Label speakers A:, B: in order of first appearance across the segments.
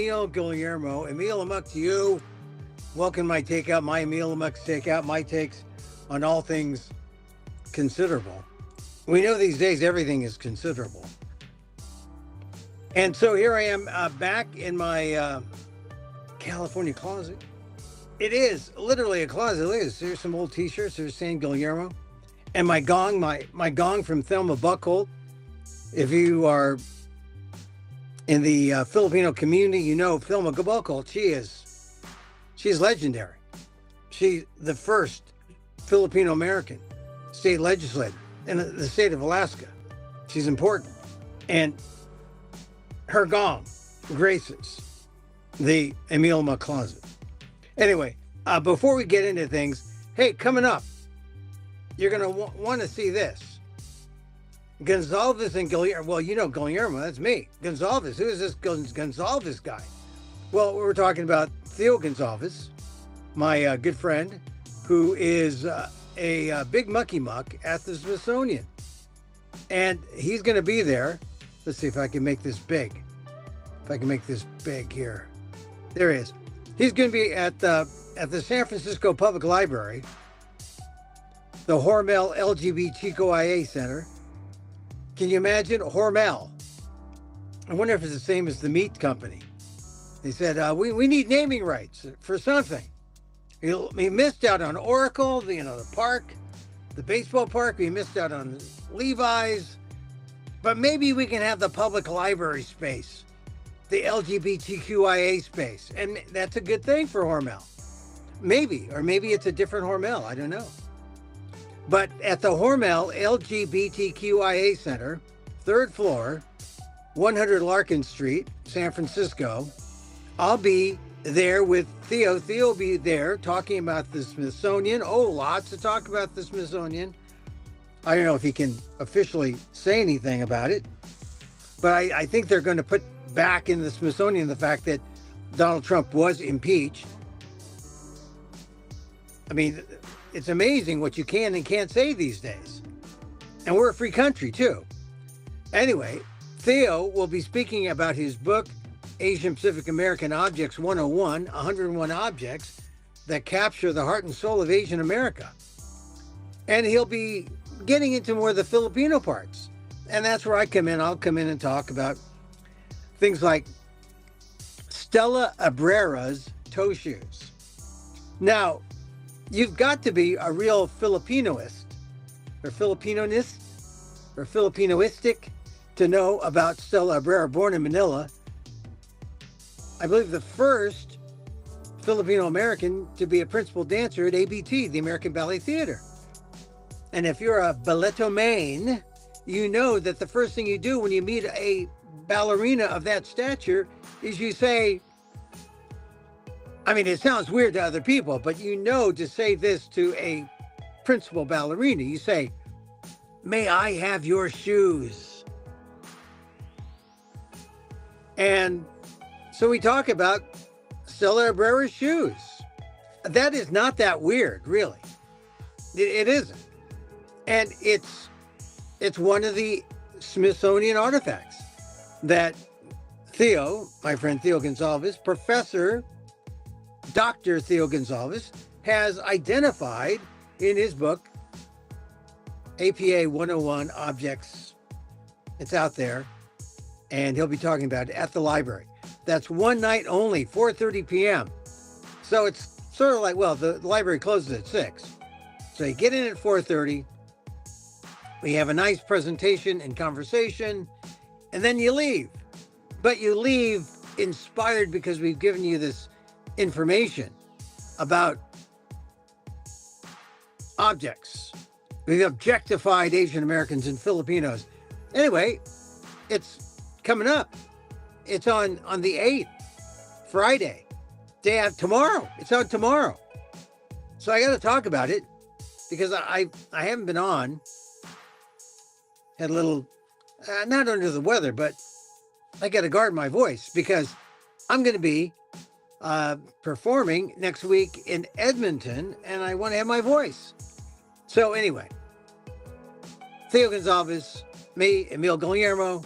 A: Emil Guillermo. Emil Amok to you. Welcome my Takeout, my Emil Amok's Takeout, my takes on all things considerable. We know these days everything is considerable. And so here I am back in my California closet. It is literally a closet. Look at this. There's some old t-shirts. There's San Guillermo. And my gong, my gong from Thelma Buckholt. If you are in the Filipino community, you know Thelma Buckholt. She's legendary. She's the first Filipino American state legislator in the state of Alaska. She's important. And her gong graces the Emil Amok closet. Anyway, before we get into things, hey, coming up, you're going to want to see this. Gonzalez and Guillermo. Well, you know Guillermo, that's me. Gonzalez, who is this Gonzalez guy? Well, we're talking about Theo Gonzalez, my good friend, who is a big mucky muck at the Smithsonian. And he's going to be there. Let's see if I can make this big. If I can make this big here. There he is. He's going to be at the San Francisco Public Library, the Hormel LGBTQIA Center. Can you imagine? Hormel. I wonder if it's the same as the meat company. They said, we need naming rights for something. He missed out on Oracle, the park, the baseball park. We missed out on Levi's. But maybe we can have the public library space, the LGBTQIA space. And that's a good thing for Hormel. Maybe, or maybe it's a different Hormel. I don't know. But at the Hormel LGBTQIA Center, 3rd floor, 100 Larkin Street, San Francisco, I'll be there with Theo. Theo will be there talking about the Smithsonian. Oh, lots to talk about the Smithsonian. I don't know if he can officially say anything about it, but I think they're going to put back in the Smithsonian the fact that Donald Trump was impeached. I mean, it's amazing what you can and can't say these days. And we're a free country, too. Anyway, Theo will be speaking about his book, Asian Pacific American Objects 101, 101 Objects That Capture the Heart and Soul of Asian America. And he'll be getting into more of the Filipino parts. And that's where I come in. I'll come in and talk about things like Stella Abrera's toe shoes. Now, you've got to be a real Filipinoist or Filipinoistic to know about Stella Abrera, born in Manila. I believe the first Filipino American to be a principal dancer at ABT, the American Ballet Theater. And if you're a balletomane, you know that the first thing you do when you meet a ballerina of that stature is you say, I mean, it sounds weird to other people, but you know to say this to a principal ballerina, you say, "May I have your shoes?" And so we talk about Stella Abrera's shoes. That is not that weird, really. It isn't. And it's one of the Smithsonian artifacts that Theo, my friend Theo Gonzalez, Professor Dr. Theo Gonzalez, has identified in his book, APA 101 Objects. It's out there, and he'll be talking about it at the library. That's one night only, 4:30 p.m. So it's sort of like, well, the library closes at 6. So you get in at 4:30. We have a nice presentation and conversation, and then you leave. But you leave inspired because we've given you this information about objects. We've objectified Asian Americans and Filipinos. Anyway, it's coming up. It's on the 8th, Friday, day after tomorrow. It's on tomorrow. So I got to talk about it because I haven't been on. Had a little, not under the weather, but I got to guard my voice because I'm going to be performing next week in Edmonton, and I want to have my voice. So anyway, Theo Gonzalez, me, Emil Guillermo,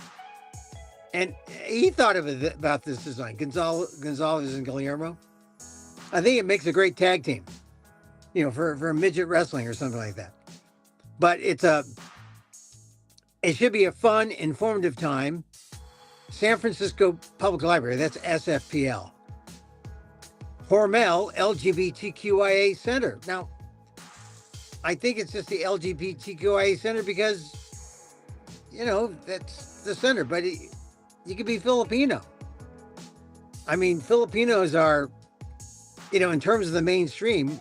A: And he thought of it about this design, Gonzalez and Guillermo. I think it makes a great tag team, for midget wrestling or something like that. But it should be a fun, informative time. San Francisco Public Library, that's SFPL. Hormel LGBTQIA Center. Now, I think it's just the LGBTQIA Center because, that's the center, but you could be Filipino. I mean, Filipinos are, in terms of the mainstream,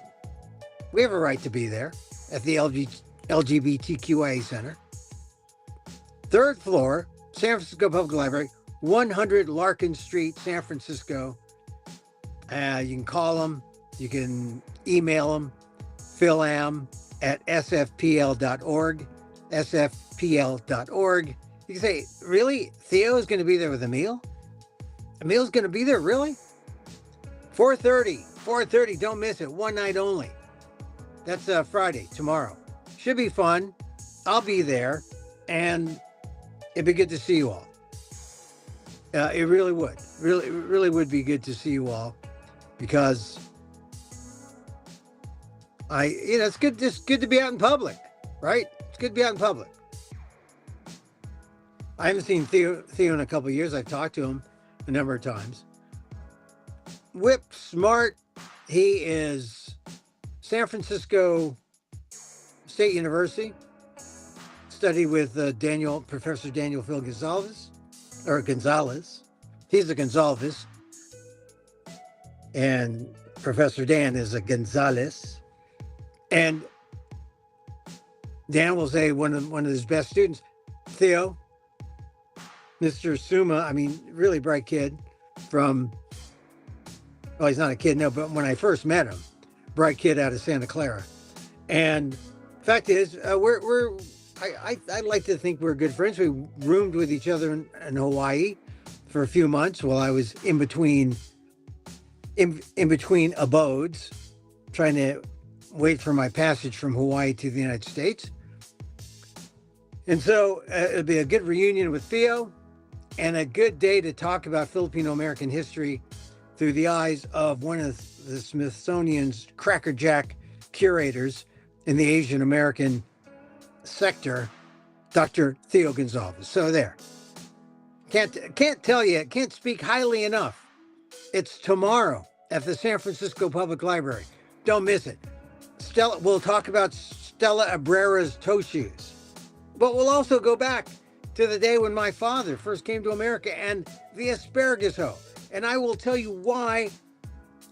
A: we have a right to be there at the LGBTQIA Center. Third floor, San Francisco Public Library, 100 Larkin Street, San Francisco. You can call them, you can email them, philam@sfpl.org, sfpl.org. You can say, really? Theo is going to be there with Emil? Emil's going to be there, really? 4:30, don't miss it, one night only. That's Friday, tomorrow. Should be fun. I'll be there, and it'd be good to see you all. It really would. Really would be good to see you all, because it's good. Just good to be out in public, right? It's good to be out in public. I haven't seen Theo in a couple of years. I've talked to him a number of times. Whip smart. He is San Francisco State University. Studied with Professor Daniel Phil Gonzalez. He's a Gonzalez. And Professor Dan is a Gonzalez. And Dan will say one of his best students, Theo, Mr. Suma, really bright kid well, he's not a kid now, but when I first met him, bright kid out of Santa Clara. And fact is, I like to think we're good friends. We roomed with each other in Hawaii for a few months while I was in between abodes, trying to wait for my passage from Hawaii to the United States. And so it'll be a good reunion with Theo and a good day to talk about Filipino-American history through the eyes of one of the Smithsonian's crackerjack curators in the Asian American sector, Dr. Theo Gonzalez. So there. Can't tell you, can't speak highly enough. It's tomorrow at the San Francisco Public Library. Don't miss it. We'll talk about Stella Abrera's toe shoes. But we'll also go back to the day when my father first came to America and the asparagus hoe. And I will tell you why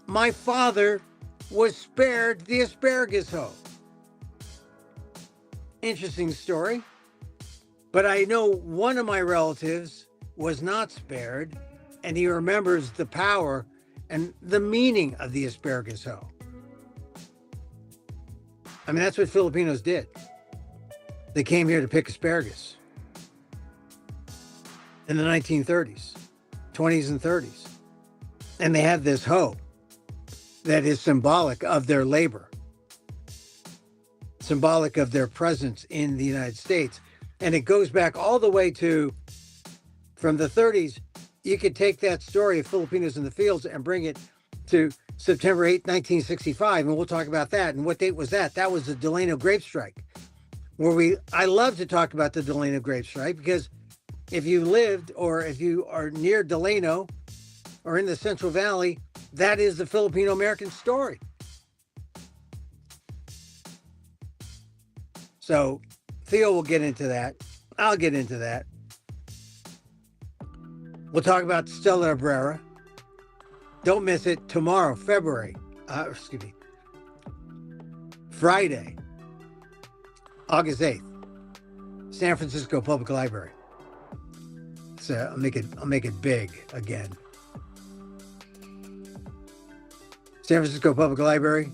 A: my father was spared the asparagus hoe. Interesting story. But I know one of my relatives was not spared, and he remembers the power and the meaning of the asparagus hoe. That's what Filipinos did. They came here to pick asparagus in the 1930s, 20s and 30s. And they had this hoe that is symbolic of their labor, symbolic of their presence in the United States. And it goes back all the way to, from the 30s, you could take that story of Filipinos in the fields and bring it to September 8, 1965, and we'll talk about that. And what date was that? That was the Delano Grape Strike, I love to talk about the Delano Grape Strike, because if you lived or if you are near Delano or in the Central Valley, that is the Filipino-American story. So Theo will get into that. I'll get into that. We'll talk about Stella Abrera. Don't miss it tomorrow, Friday, August 8th, San Francisco Public Library. So I'll make it big again. San Francisco Public Library.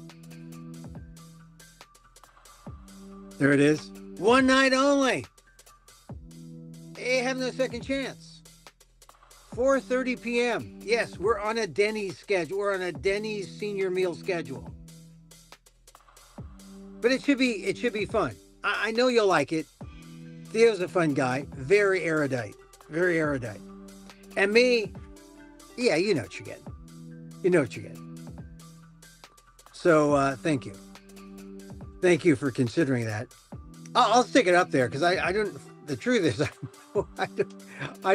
A: There it is. One night only. They have no second chance. 4:30 p.m. Yes, we're on a Denny's schedule. We're on a Denny's senior meal schedule. But it should be fun. I know you'll like it. Theo's a fun guy. Very erudite. And me, yeah, you know what you're getting. You know what you're getting. So thank you. Thank you for considering that. I'll stick it up there because I don't. The truth is, I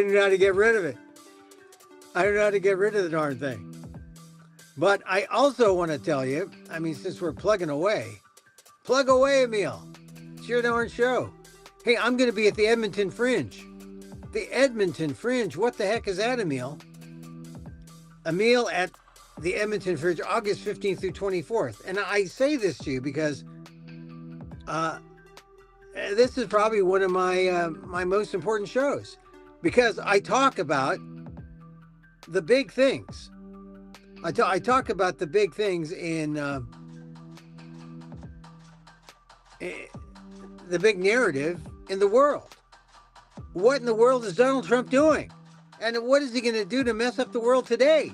A: do know how to get rid of it. I don't know how to get rid of the darn thing. But I also want to tell you, I mean, since we're plugging away, plug away, Emil. It's your darn show. Hey, I'm going to be at the Edmonton Fringe. The Edmonton Fringe. What the heck is that, Emil? Emil at the Edmonton Fringe, August 15th through 24th. And I say this to you because this is probably one of my my most important shows, because I talk about the big things. I talk about the big things in the big narrative in the world. What in the world is Donald Trump doing? And what is he going to do to mess up the world today?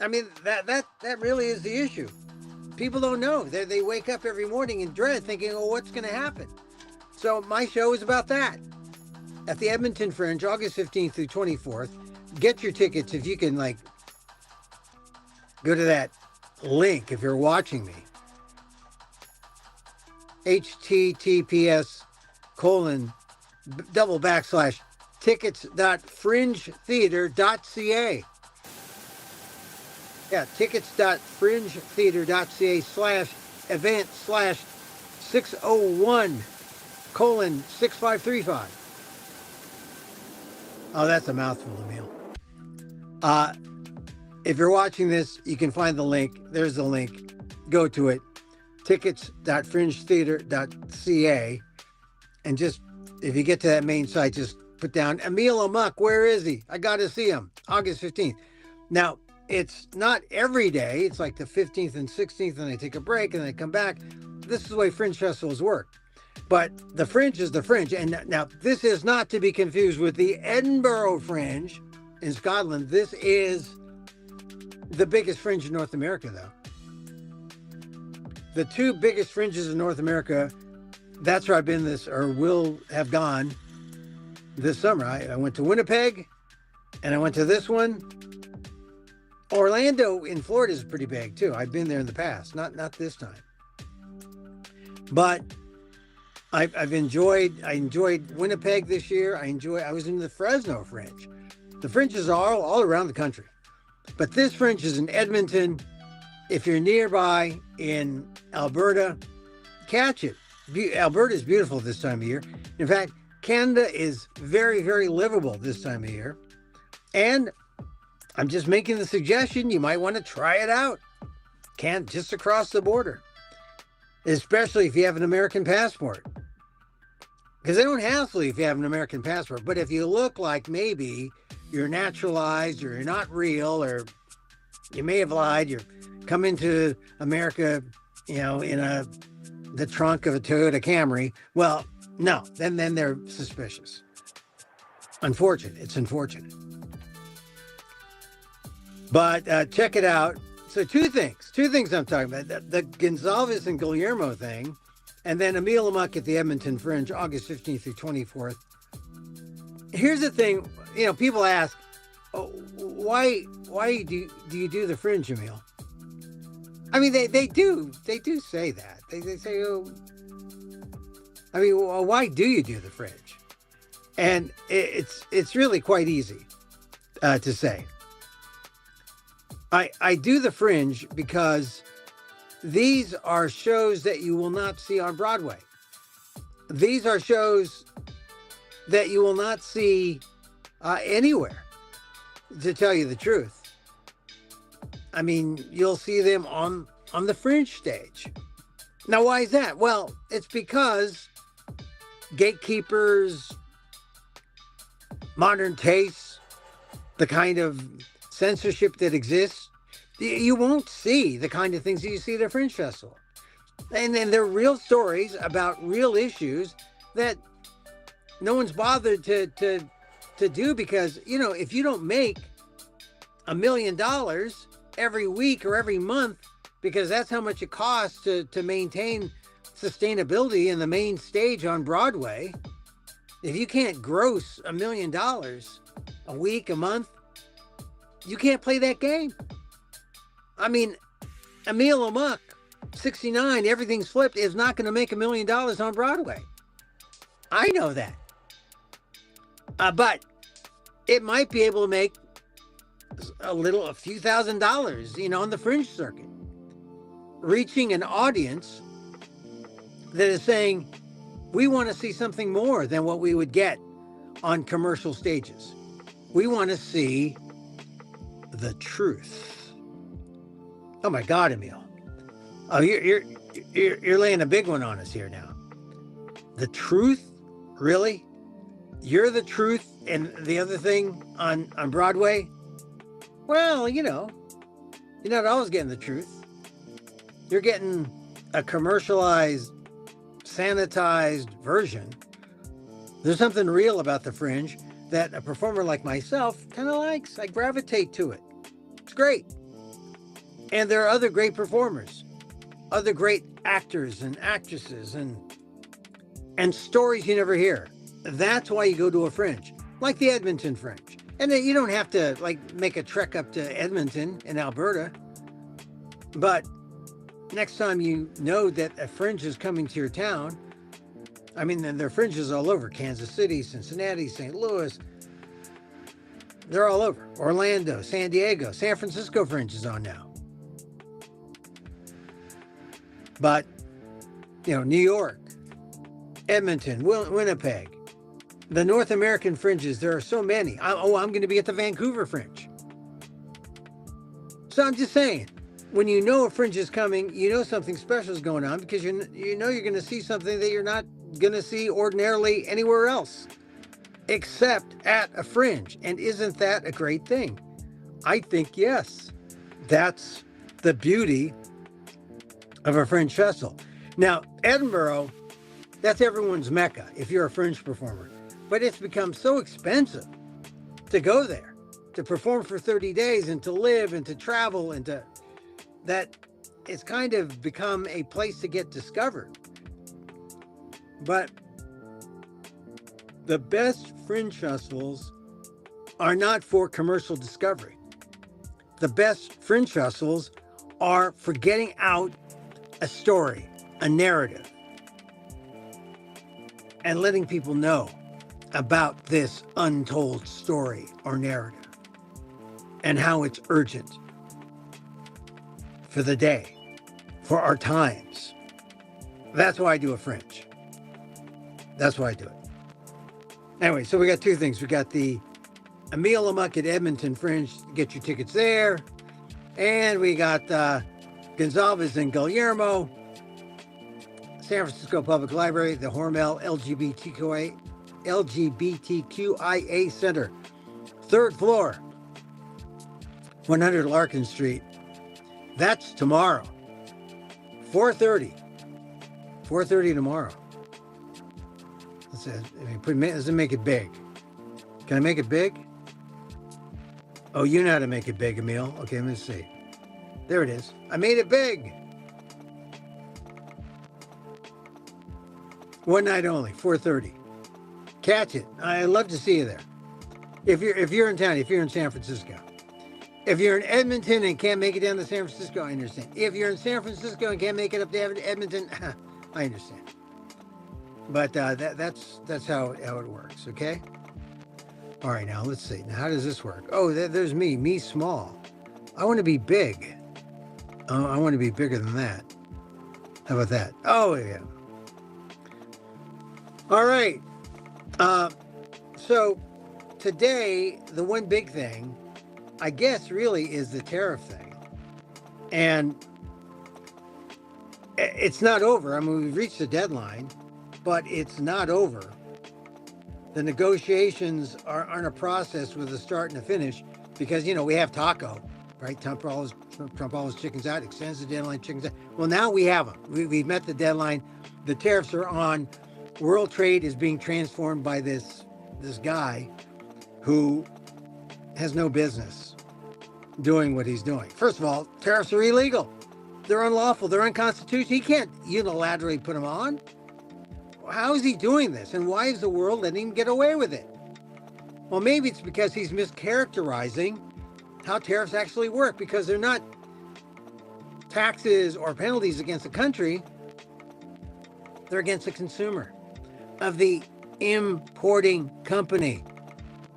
A: I mean, that really is the issue. People don't know. They wake up every morning in dread thinking, oh, what's going to happen? So my show is about that. At the Edmonton Fringe, August 15th through 24th. Get your tickets if you can, like, go to that link if you're watching me. https://tickets.fringetheater.ca. Yeah, tickets.fringetheater.ca/event/601:6535. Oh, that's a mouthful, Emil. If you're watching this, you can find the link. There's the link. Go to it. Tickets.fringetheater.ca. And just, if you get to that main site, just put down Emil Amok. Where is he? I got to see him. August 15th. Now, it's not every day. It's like the 15th and 16th, and they take a break and they come back. This is the way Fringe festivals work. But the Fringe is the Fringe. And now, this is not to be confused with the Edinburgh Fringe in Scotland. This is the biggest fringe in North America, though. The two biggest fringes in North America, that's where I've been will have gone this summer. I went to Winnipeg, and I went to this one. Orlando in Florida is pretty big, too. I've been there in the past, not this time. But I enjoyed Winnipeg this year. I was in the Fresno Fringe. The fringes are all around the country. But this fringe is in Edmonton. If you're nearby in Alberta, catch it. Alberta is beautiful this time of year. In fact, Canada is very, very livable this time of year. And I'm just making the suggestion, you might want to try it out. Just across the border. Especially if you have an American passport. Because they don't hassle you if you have an American passport. But if you look like maybe you're naturalized or you're not real, or you may have lied, you're come into America, in the trunk of a Toyota Camry. Well, no, then they're suspicious. It's unfortunate. But check it out. So two things I'm talking about. The Gonzalez and Guillermo thing, and then Emil Amok at the Edmonton Fringe, August 15th through 24th. Here's the thing, people ask, oh, why do you do the Fringe, Emil? I mean, they do say that. They say, oh, I mean, well, why do you do the Fringe? And it's really quite easy to say. I do the Fringe because these are shows that you will not see on Broadway. These are shows that you will not see anywhere, to tell you the truth. I mean, you'll see them on the Fringe stage. Now, why is that? Well, it's because gatekeepers, modern tastes, the kind of censorship that exists, you won't see the kind of things that you see at a Fringe festival. And then they're real stories about real issues that no one's bothered to do, because, if you don't make $1 million every week or every month, because that's how much it costs to maintain sustainability in the main stage on Broadway, If you can't gross $1 million a week, a month, you can't play that game. I mean, Emil Amok, 69, everything's flipped, is not going to make $1 million on Broadway. I know that. But it might be able to make a few $1,000s, on the fringe circuit, reaching an audience that is saying, we want to see something more than what we would get on commercial stages. We want to see the truth. Oh my God, Emil. Oh, you're laying a big one on us here now. The truth? Really? You're the truth, and the other thing on Broadway? Well, you're not always getting the truth. You're getting a commercialized, sanitized version. There's something real about the fringe that a performer like myself kind of likes. I gravitate to it. It's great. And there are other great performers, other great actors and actresses, and stories you never hear. That's why you go to a fringe, like the Edmonton Fringe. And you don't have to make a trek up to Edmonton in Alberta. But next time you know that a fringe is coming to your town, I mean, there are fringes all over. Kansas City, Cincinnati, St. Louis. They're all over. Orlando, San Diego, San Francisco Fringe is on now. But, New York, Edmonton, Winnipeg, the North American fringes, there are so many. I'm going to be at the Vancouver Fringe. So I'm just saying, when you know a fringe is coming, you know something special is going on, because you know you're going to see something that you're not going to see ordinarily anywhere else, except at a fringe. And isn't that a great thing? I think yes. That's the beauty of a fringe festival. Now, Edinburgh, that's everyone's mecca if you're a fringe performer. But it's become so expensive to go there, to perform for 30 days and to live and to travel that it's kind of become a place to get discovered. But the best fringe festivals are not for commercial discovery. The best fringe festivals are for getting out a story, a narrative, and letting people know about this untold story or narrative and how it's urgent for the day, for our times. That's why I do a fringe. That's why I do it. Anyway, so we got two things. We got the Emil Amok at Edmonton Fringe. Get your tickets there. And we got Gonzalez and Guillermo, San Francisco Public Library, the Hormel LGBTQIA Center, 3rd floor, 100 Larkin Street. That's tomorrow, 4:30. 4:30 tomorrow. Let's make it big. Can I make it big? Oh, you know how to make it big, Emil. Okay, let me see. There it is. I made it big. One night only, 4:30. Catch it. I'd love to see you there. If you're in town, if you're in San Francisco. If you're in Edmonton and can't make it down to San Francisco, I understand. If you're in San Francisco and can't make it up to Edmonton, I understand. But that's how it works, okay? All right, now let's see. Now, how does this work? Oh, there's me small. I want to be big. I want to be bigger than that. How about that? Oh, yeah. All right. So today, the one big thing, I guess, really is the tariff thing. And it's not over. I mean, we've reached the deadline, but it's not over. The negotiations are in a process with a start and a finish because, we have taco, right? Trump always chickens out, extends the deadline, chickens out. Well, now we have them. We've met the deadline. The tariffs are on. World trade is being transformed by this guy who has no business doing what he's doing. First of all, tariffs are illegal. They're unlawful. They're unconstitutional. He can't unilaterally put them on. how is he doing this? And why is the world letting him get away with it? Well, maybe it's because he's mischaracterizing how tariffs actually work, because they're not taxes or penalties against the country. They're against the consumer of the importing company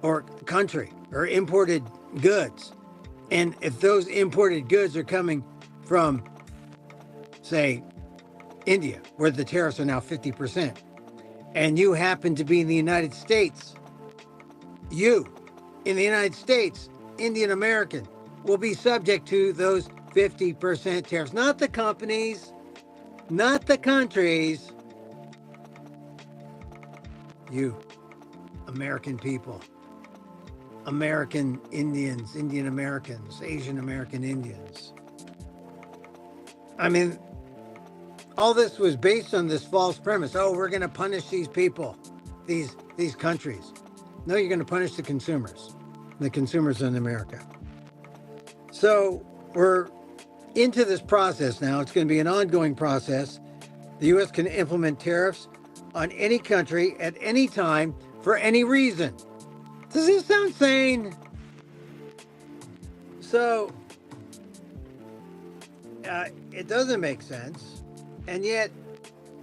A: or country or imported goods. And if those imported goods are coming from, say, India, where the tariffs are now 50%, and you happen to be in the United States, you in the United States, Indian American, will be subject to those 50% tariffs. Not the companies, not the countries. You, American people, American Indians, Indian Americans, Asian American Indians. I mean, all this was based on this false premise. Oh, we're going to punish these people, these countries. No, you're going to punish the consumers in America. So we're into this process now. It's going to be an ongoing process. The U.S. can implement tariffs on any country at any time for any reason. Does this sound sane? So it doesn't make sense, and yet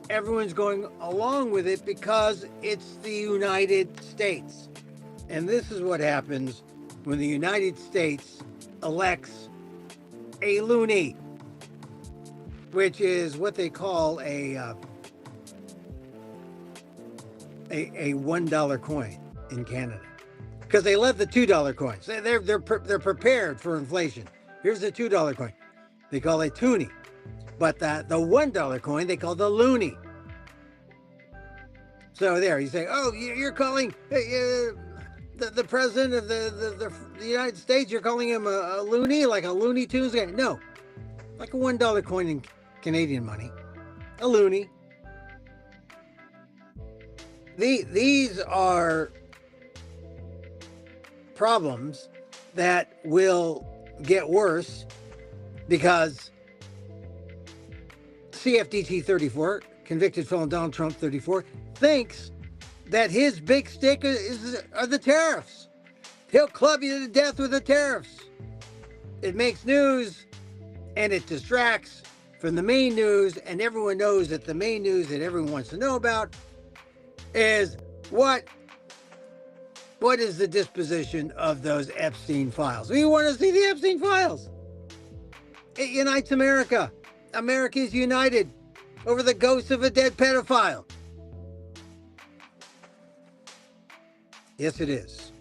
A: everyone's going along with it because it's the United States. And this is what happens when the United States elects a loony, which is what they call a $1 coin in Canada, because they love the $2 coins. They're prepared for inflation. Here's the $2 coin. They call it toonie, but the $1 coin they call the loony. So there, you say, oh, you're calling the president of the United States, you're calling him a loony, like a Looney Tunes guy? No, like a $1 coin in Canadian money, a loony. These are problems that will get worse because CFDT 34, convicted felon Donald Trump 34, thinks that his big stick are the tariffs. He'll club you to death with the tariffs. It makes news and it distracts from the main news, and everyone knows that the main news that everyone wants to know about is what is the disposition of those Epstein files. We want to see the Epstein files. It unites America. America is united over the ghost of a dead pedophile. Yes, it is.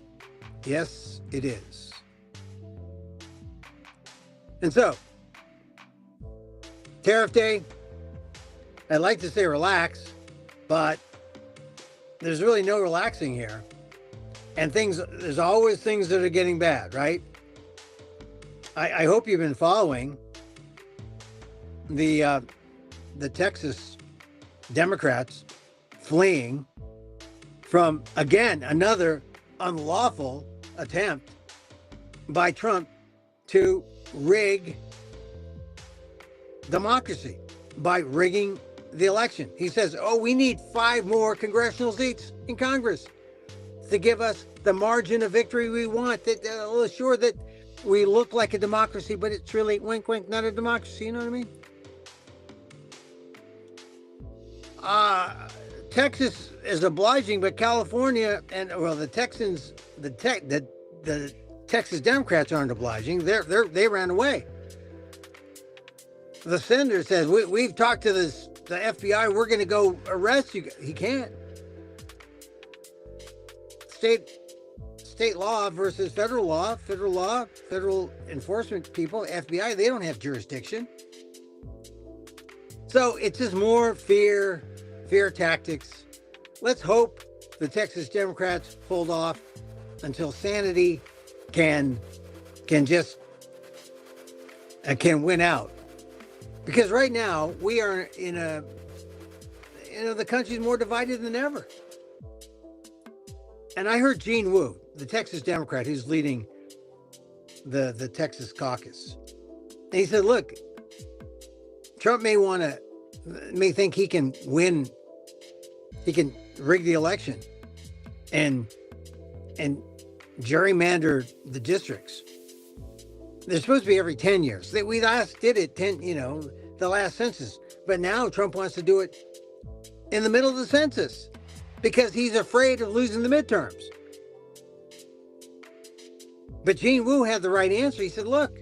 A: Yes, it is. And so, Tariff Day, I'd like to say relax, but there's really no relaxing here. And there's always things that are getting bad, right? I hope you've been following the Texas Democrats fleeing from, again, another unlawful attempt by Trump to rig democracy by rigging the election. He says, oh, we need 5 more congressional seats in Congress to give us the margin of victory we want, that will assure that we look like a democracy, but it's really, wink, wink, not a democracy. You know what I mean? Texas is obliging, but California and, well, the Texans, the Texas Democrats aren't obliging. They ran away. The senator says, we've talked to the FBI. We're going to go arrest you. He can't. State law versus federal law, federal enforcement people, FBI, they don't have jurisdiction. So it's just more fear tactics. Let's hope the Texas Democrats hold off until sanity can win out. Because right now we are in the country's more divided than ever. And I heard Gene Wu, the Texas Democrat who's leading the Texas caucus. And he said, look, Trump may think he can win He can rig the election and gerrymander the districts. They're supposed to be every 10 years. We last did it the last census. But now Trump wants to do it in the middle of the census because he's afraid of losing the midterms. But Gene Wu had the right answer. He said, look,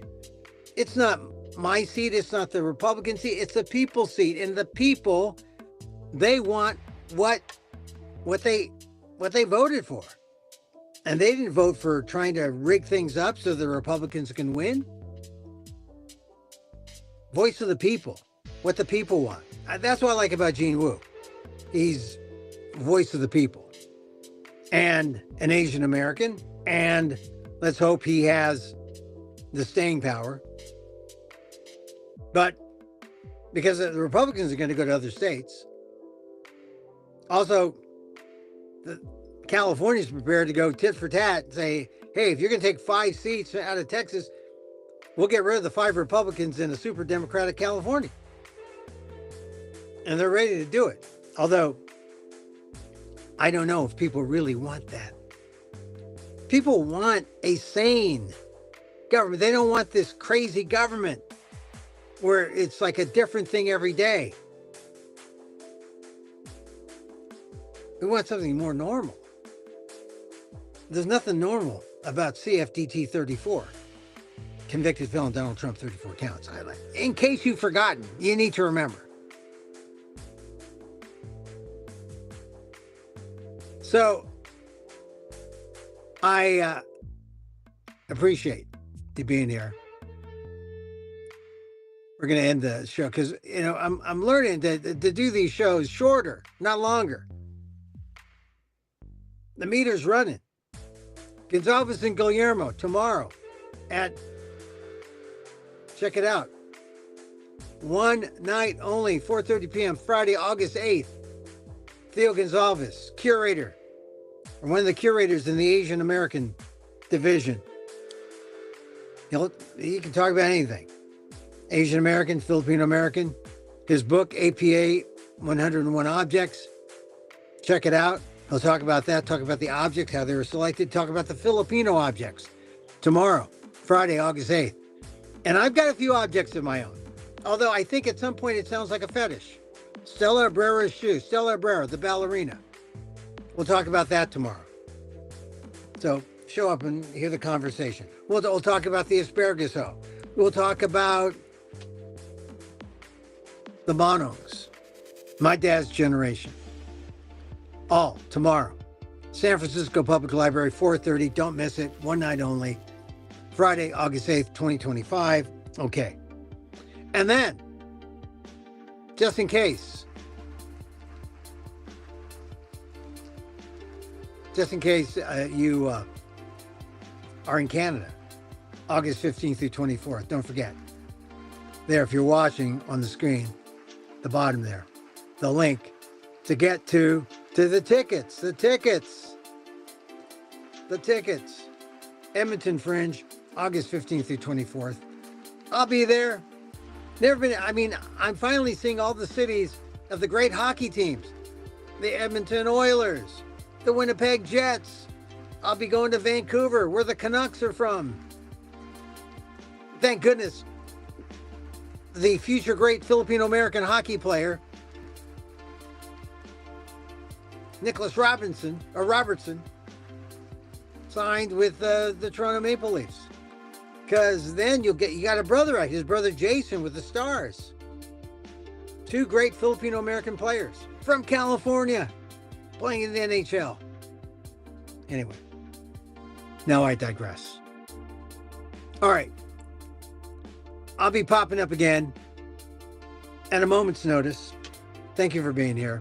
A: it's not my seat. It's not the Republican seat. It's the people's seat. And the people, they want what they voted for. And they didn't vote for trying to rig things up so the Republicans can win. Voice of the people, what the people want. That's what I like about Gene Wu. He's voice of the people and an Asian American. And let's hope he has the staying power. But because the Republicans are going to go to other states. Also, California's prepared to go tit for tat and say, hey, if you're going to take 5 seats out of Texas, we'll get rid of the 5 Republicans in a super Democratic California. And they're ready to do it. Although, I don't know if people really want that. People want a sane government. They don't want this crazy government where it's like a different thing every day. We want something more normal. There's nothing normal about CFDT 34. Convicted felon Donald Trump, 34 counts. Highlight. In case you've forgotten, you need to remember. So, I appreciate you being here. We're going to end the show because, I'm learning to do these shows shorter, not longer. The meter's running. Gonzalez and Guillermo tomorrow check it out. One night only, 4:30 p.m. Friday, August 8th. Theo Gonzalez, curator, or one of the curators in the Asian American division. He can talk about anything. Asian American, Filipino American. His book, APA 101 Objects. Check it out. He'll talk about that, talk about the objects, how they were selected, talk about the Filipino objects tomorrow, Friday, August 8th. And I've got a few objects of my own, although I think at some point it sounds like a fetish. Stella Abrera's shoe, Stella Abrera, the ballerina. We'll talk about that tomorrow. So show up and hear the conversation. We'll talk about the asparagus hoe. We'll talk about the Monongs, my dad's generation. All tomorrow. San Francisco Public Library, 4:30. Don't miss it. One night only. Friday, August 8th, 2025. Okay. And then, just in case you are in Canada, August 15th through 24th. Don't forget. There, if you're watching on the screen, the bottom there, the link to get to the tickets. Edmonton Fringe, August 15th through 24th. I'll be there. I'm finally seeing all the cities of the great hockey teams. The Edmonton Oilers, the Winnipeg Jets. I'll be going to Vancouver, where the Canucks are from. Thank goodness. The future great Filipino-American hockey player, Nicholas Robertson, signed with the Toronto Maple Leafs. Because then you got a brother, his brother Jason with the Stars. 2 great Filipino-American players from California playing in the NHL. Anyway, now I digress. All right. I'll be popping up again at a moment's notice. Thank you for being here.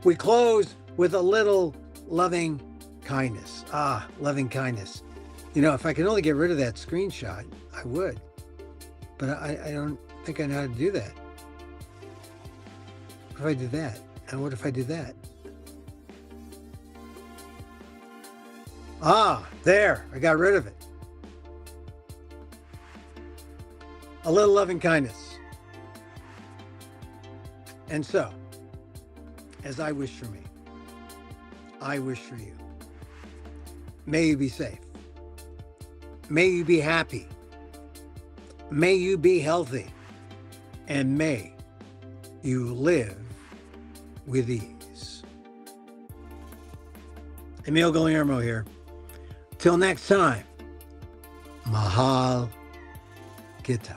A: We close with a little loving kindness. Loving kindness. If I could only get rid of that screenshot, I would. But I don't think I know how to do that. What if I do that? And what if I do that? There. I got rid of it. A little loving kindness. And so, as I wish for me, I wish for you. May you be safe. May you be happy. May you be healthy. And may you live with ease. Emil Guillermo here. Till next time, Mahal Gita.